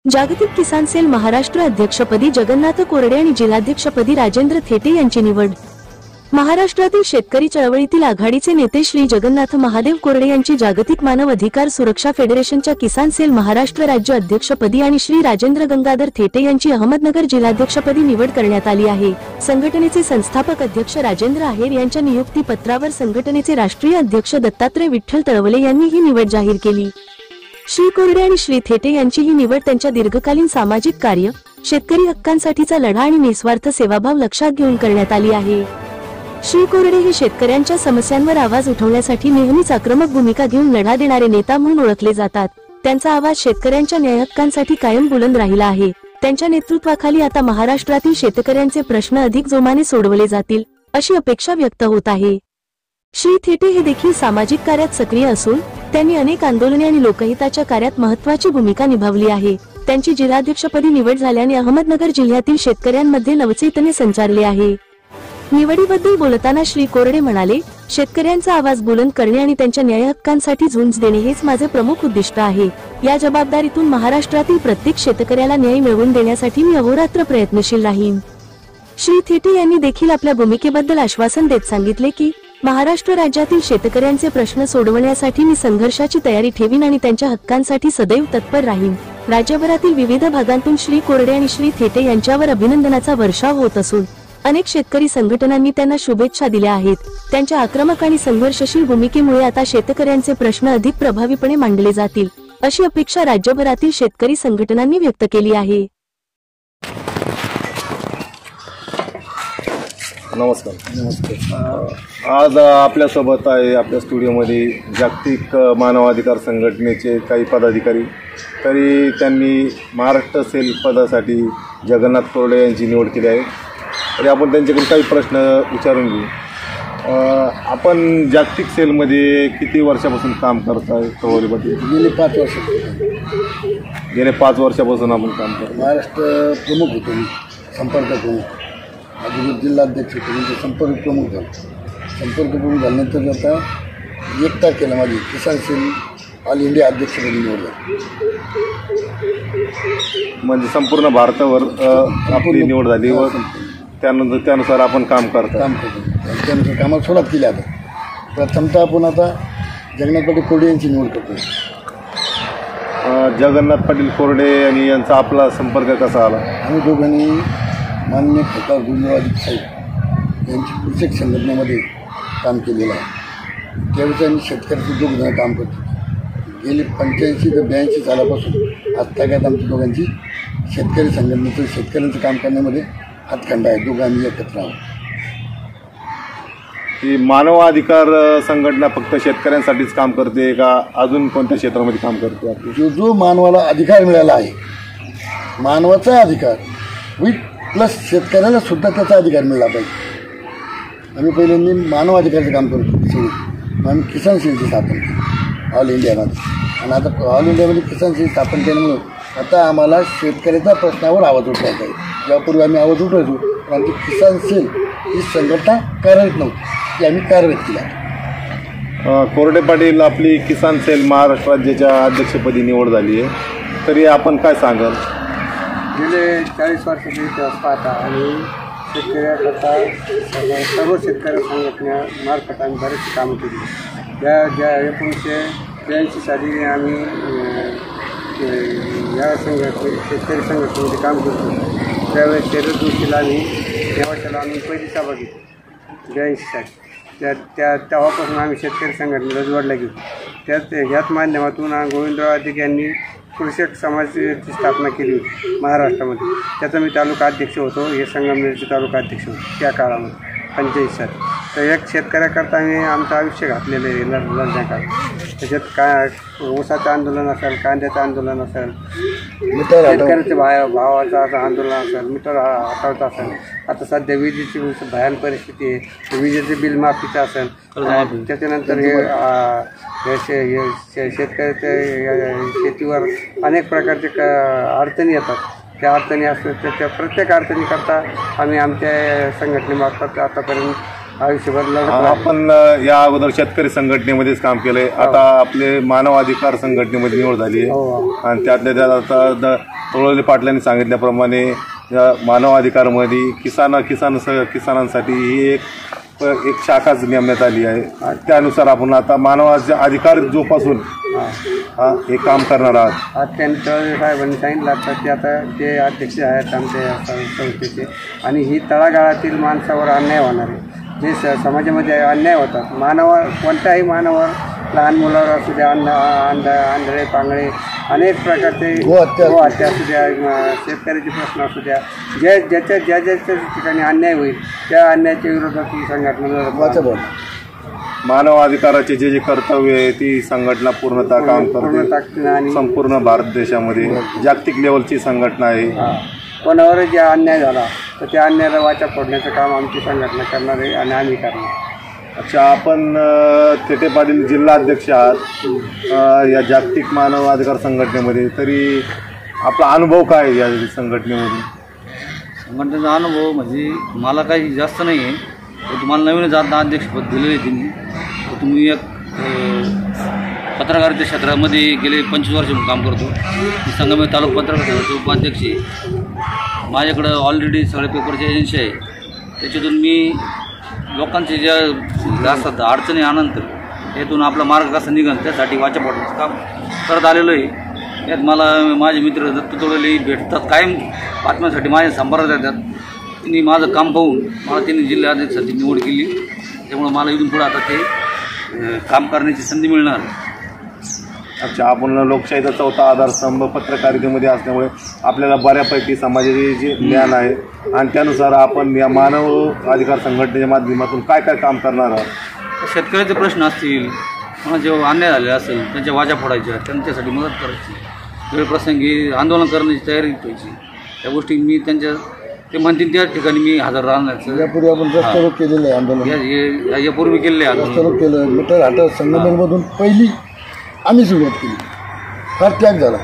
जागतिक किसान सेल महाराष्ट्र अध्यक्षपदी जगन्नाथ कोरडे आणि जिल्हाध्यक्षपदी राजेंद्र थेटे यांची निवड। महाराष्ट्रातील शेतकरी चळवळीतील आघाडीचे नेते श्री जगन्नाथ महादेव कोरडे यांची जागतिक मानव अधिकार सुरक्षा फेडरेशनच्या किसान सेल महाराष्ट्र राज्य अध्यक्षपदी आणि श्री राजेंद्र गंगाधर थेटे यांची अहमदनगर जिल्हाध्यक्षपदी निवड करण्यात आली आहे। संघटनेचे संस्थापक अध्यक्ष राजेंद्र आहेर यांच्या नियुक्ती पत्रावर संघटनेचे राष्ट्रीय अध्यक्ष दत्तात्रय विठ्ठल तळवले यांनी ही निवड जाहीर केली। श्री कोरडे आणि श्री थेटे यांची ही निवड त्यांच्या दीर्घकालीन सामाजिक कार्य, शेतकरी हक्कांसाठीचा लढा आणि निस्वार्थ सेवाभाव लक्षात घेऊन करण्यात आली आहे। श्री कोरडे हे शेतकऱ्यांच्या समस्यांवर आवाज उठवण्यासाठी नेहमीच आक्रमक भूमिका घेऊन लढा देणारे नेता म्हणून ओळखले जातात। त्यांचा आवाज शेतकऱ्यांच्या न्याय हक्कांसाठी कायम बुलंद राहिला आहे। त्यांच्या नेतृत्वाखाली आता महाराष्ट्रातील शेतकऱ्यांचे प्रश्न अधिक जोमाने सोडवले जातील अशी अपेक्षा व्यक्त होत आहे। श्री थेटे हे देखील सामाजिक कार्यात सक्रिय असून त्यांनी अनेक आंदोलने आणि लोकहिताच्या कार्यात महत्त्वाची भूमिका निभावली आहे। त्यांची जिल्हाध्यक्षपदी निवड झाल्याने अहमदनगर जिल्ह्यातील शेतकऱ्यांमध्ये नवचैतन्य संचारले आहे। निवडीबद्दल बोलताना श्री कोरडे म्हणाले, शेतकऱ्यांचा आवाज बुलंद करणे आणि त्यांच्या न्याय हक्कांसाठी झुंज देणे हेच माझे प्रमुख उद्दिष्ट आहे। या जबाबदारीतून महाराष्ट्रातील प्रत्येक शेतकऱ्याला न्याय मिळवून देण्यासाठी मी अहोरात्र प्रयत्नशील राहीन। श्री थेटे यांनी देखील आपल्या भूमिकेबद्दल आश्वासन देत सांगितले की महाराष्ट्र राज्यातील शेतकऱ्यांचे प्रश्न सोडवण्यासाठी मी संघर्षाची तयारी ठेवीन आणि त्यांच्या हक्कांसाठी सदैव तत्पर राहीन। राज्यभरातील विविध भागांतून श्री कोरडे आणि श्री थेटे यांच्यावर अभिनंदनाचा वर्षाव होत असून अनेक शेतकरी संघटनांनी त्यांना शुभेच्छा दिल्या आहेत। त्यांच्या आक्रमक आणि संघर्षशील भूमिकेमुळे आता शेतकऱ्यांचे प्रश्न अधिक प्रभावीपणे मांडले जातील अशी अपेक्षा राज्यभरातील शेतकरी संघटनांनी व्यक्त केली आहे। नमस्कार। आज आपल्यासोबत आहे आपल्या स्टुडिओमध्ये जागतिक मानवाधिकार संघटनेचे काही पदाधिकारी। तरी त्यांनी महाराष्ट्र सेल पदासाठी जगन्नाथ कोरडे यांची निवड केली आहे। तरी आपण त्यांच्याकडून काही प्रश्न विचारून घेऊ। आपण जागतिक सेलमध्ये किती वर्षापासून काम करताय? कवलीमध्ये गेले 5 वर्ष। गेले 5 वर्षापासून आपण काम करतो। महाराष्ट्र प्रमुख होतो, संपर्क प्रमुख, अजून जिल्हाध्यक्ष होतो, म्हणजे संपर्क प्रमुख झालो। संपर्क प्रमुख झाल्यानंतर आता 1 तारखेला माझी किसान सेल ऑल इंडिया अध्यक्षपदी निवड झाली। म्हणजे संपूर्ण भारतावर आपली निवड झाली व त्यानुसार आपण काम करतो। त्यानुसार कामाला सुरुवात केली। आता प्रथमतः आपण आता जगन्नाथ पाटील कोरडे यांची निवड करतो। जगन्नाथ पाटील कोरडे आणि यांचा आपला संपर्क कसा आला? आम्ही दोघांनी माननीय खासदार गुंजवादी साहेब यांची कृषक संघटनेमध्ये काम केलेलं आहे। त्यावेळेस आम्ही शेतकऱ्याचे दोघं काम करतो। गेली 85 ते 82 सालापासून आजतागायत आमच्या दोघांची शेतकरी संघटनेचं शेतकऱ्यांचं काम करण्यामध्ये हातखंडा आहे। दोघं आम्ही एकत्र आहोत। ही मानवाधिकार संघटना फक्त शेतकऱ्यांसाठीच काम करते का अजून कोणत्या क्षेत्रामध्ये काम करते? जो मानवाला अधिकार मिळाला आहे, मानवाचा अधिकार विथ प्लस शेतकऱ्याला सुद्धा त्याचा अधिकार मिळाला पाहिजे। आम्ही पहिल्यांदा मानव अधिकाराचं काम करतो। आम्ही किसान सेलची स्थापन केली ऑल इंडियामध्ये, आणि आता ऑल इंडियामध्ये किसान सेल स्थापन केल्यामुळे आता आम्हाला शेतकऱ्याच्या प्रश्नावर आवाज उठवायचा आहे। यापूर्वी आम्ही आवाज उठवायचो, पण आमची किसान सेल ही संघटना कार्यरत नव्हती, ती आम्ही कार्यरत केली आहे। कोरडे पाटील, आपली किसान सेल महाराष्ट्र राज्याच्या अध्यक्षपदी निवड झाली आहे, तरी आपण काय सांगाल? गेले 40 वर्षाचे इतिहास पाहता आणि शेतकऱ्याकरता सर्व शेतकरी संघटनेमार्फत आम्ही बरेचसे कामं केली। ज्या 1982 साली आम्ही या शेतकरी संघटनेमध्ये काम करतो, त्यावेळेस शरद जोशीला आम्ही नेवाशाला आम्ही पहिली सभा घेतली 82 साली। तेव्हापासून आम्ही शेतकरी संघटनेला जोडला गेलो। ह्याच माध्यमातून गोविंदराव अधिक यांनी कृषक समाजाची स्थापना केली होती महाराष्ट्रामध्ये। त्याचा मी तालुका अध्यक्ष होतो, हे संगमनेरचे तालुका अध्यक्ष होतो त्या काळामध्ये 85 साली। तर एक शेतकऱ्याकरता आम्ही आमचं आयुष्य घातलेलं आहे लढण्याकाळात। त्याच्यात काय ऊसाचं आंदोलन असेल, कांद्याचं आंदोलन असेल, शेतकऱ्याच्या भावाचं आंदोलन असेल, मीटर हटवता असेल, आता सध्या विजेची भयान परिस्थिती आहे, विजेचे बिल माफीचं असेल, त्याच्यानंतर हे शेतकऱ्याच्या शेतीवर अनेक प्रकारचे अडचणी येतात। त्या अडचणी असतात, त्या प्रत्येक अडचणीकरता आम्ही आमच्या संघटनेमार्फत आतापर्यंत आयुष्यभर लढत आपण या अगोदर शेतकरी संघटनेमध्येच काम केलंय, आता आपले मानव अधिकार संघटनेमध्ये निवड झाली आहे. हो. आणि त्यातल्या त्यात आता तळोले पाटलांनी सांगितल्याप्रमाणे या मानव अधिकारमध्ये किसानांसाठी ही एक शाखाच नेमण्यात आली आहे. त्यानुसार आपण आता मानवाचे अधिकार जोपासून हे काम करणार आहात. आज त्यांनी तळोले साहेबांनी सांगितलं आता ते आता ते अध्यक्ष आहेत आमच्या संस्थेचे, आणि ही तळागाळातील माणसावर अन्याय होणार आहे. जे समाजामध्ये अन्याय होतात कोणत्याही मानवावर, लहान मुलावर असू द्या, आंधळे पांगळे, अनेक प्रकारचे गोहत्या असू द्या, शेतकऱ्याचे प्रश्न असू द्या, ज्या ठिकाणी अन्याय होईल त्या अन्यायाच्या विरोधात ही संघटना मानव अधिकाराचे जे कर्तव्य आहे ती संघटना पूर्णतः काम करते. आणि संपूर्ण भारत देशामध्ये जागतिक लेवलची संघटना आहे. कोणावर जे अन्याय झाला तर त्या अन्यायाला वाचा फोडण्याचं काम आमची संघटना करणार आहे आणि आम्ही करणार. अच्छा, आपण थेटे पाटील जिल्हा अध्यक्ष आहात या जागतिक मानव अधिकार संघटनेमध्ये, तरी आपला अनुभव काय या संघटनेमधून? संघटनेचा अनुभव म्हणजे मला काही जास्त नाही आहे. तर तुम्हाला नवीनच आता अध्यक्षपद दिलेलं आहे त्यांनी. तर तुम्ही एक पत्रकारिता क्षेत्रामध्ये गेले 25 वर्ष काम करतो. मी संगमेश्वर तालुका पत्रकार संघाचे उपाध्यक्ष आहे. माझ्याकडं ऑलरेडी सगळे पेपरची एजन्सी आहे. त्याच्यातून मी लोकांचे ज्या असतात अडचणी आनंतर यातून आपला मार्ग कसा निघन त्यासाठी वाचा फोडण्याचं काम करत आलेलो आहे. यात मला माझे मित्र दत्त तोडले भेटतात, कायम बातम्यांसाठी माझ्या संपर्कात येतात. त्यांनी माझं काम पाहून मला त्यांनी जिल्हा अध्यक्षाची निवड केली. त्यामुळे मला इथून पुढे आता ते काम करण्याची संधी मिळणार. अच्छा, आपण लोकशाहीचा चौथा आधारस्तंभ पत्रकारितेमध्ये असल्यामुळे आपल्याला बऱ्यापैकी समाजाचे जे ज्ञान आहे आणि त्यानुसार आपण या मानव अधिकार संघटनेच्या माध्यमातून काय काय काम करणार आहात? शेतकऱ्याचे प्रश्न असतील, मला जेव्हा अन्याय झाले असेल त्यांच्या वाजा फोडायच्या, त्यांच्यासाठी मदत करायची, वेळप्रसंगी आंदोलन करण्याची तयारी ठेवायची. त्या गोष्टी मी ते म्हणतील त्या ठिकाणी मी हजर राहण्याचं. यापूर्वी आपण रस्ता रोक केलेलं आहे आंदोलन, यापूर्वी केलेलं आहे रस्ता रोक केलं. मीटर हाटा संगमेश्वरमधून पहिली आम्ही सुरुवात केली. फार त्याग झाला,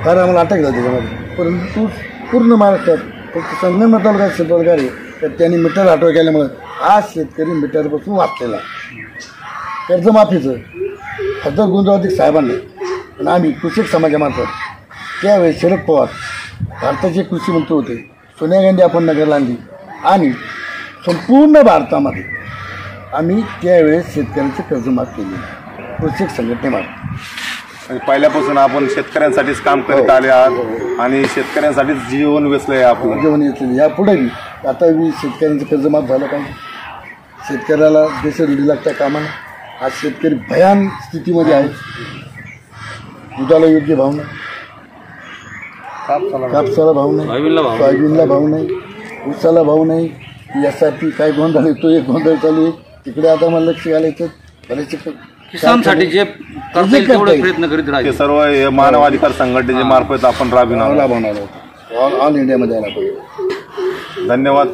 फार आम्हाला अटक झाली त्याच्यामध्ये. परंतु पूर्ण महाराष्ट्रात फक्त संगमेश्वर तालुक्यात शेतकरी आहे तर त्यांनी मीटर हाटवा केल्यामुळं आज शेतकरी मीटरपासून वाचलेला. कर्जमाफीचं खासदार गुंजावती साहेबांनी आणि आम्ही कृषक समाजामार्फत त्यावेळेस शरद पवार भारताचे कृषी मंत्री होते, सोनिया गांधी आपण नगरला आणली आणि संपूर्ण भारतामध्ये आम्ही त्यावेळेस शेतकऱ्यांचं कर्जमाफ केले कृषक संघटनेमार्फत. म्हणजे पहिल्यापासून आपण शेतकऱ्यांसाठीच काम करत आले आहात आणि शेतकऱ्यांसाठीच जीवन वेचलं आहे आपलं. जीवन वेचलं यापुढे आता मी शेतकऱ्यांचं कर्जमाफ झालं पाहिजे. शेतकऱ्याला देशरूढी लागता कामा नये. आज शेतकरी भयान स्थितीमध्ये आहे. दुधाला योग्य भाव नाही, कापसाला भाव नाही, सोयाबीनला भाव नाही, ऊसाला भाव नाही. यासाठी काय गोंधळ येतो, एक गोंधळ चालू आहे तिकडे. आता मला लक्ष घालायचं बरेचसे किसानसाठी जे करता येईल तेवढे प्रयत्न करीत राहायचे. ते सर्व मानव अधिकार संघटनेच्या मार्फत आपण राबविणार ऑल इंडियामध्ये आला पाहिजे. धन्यवाद.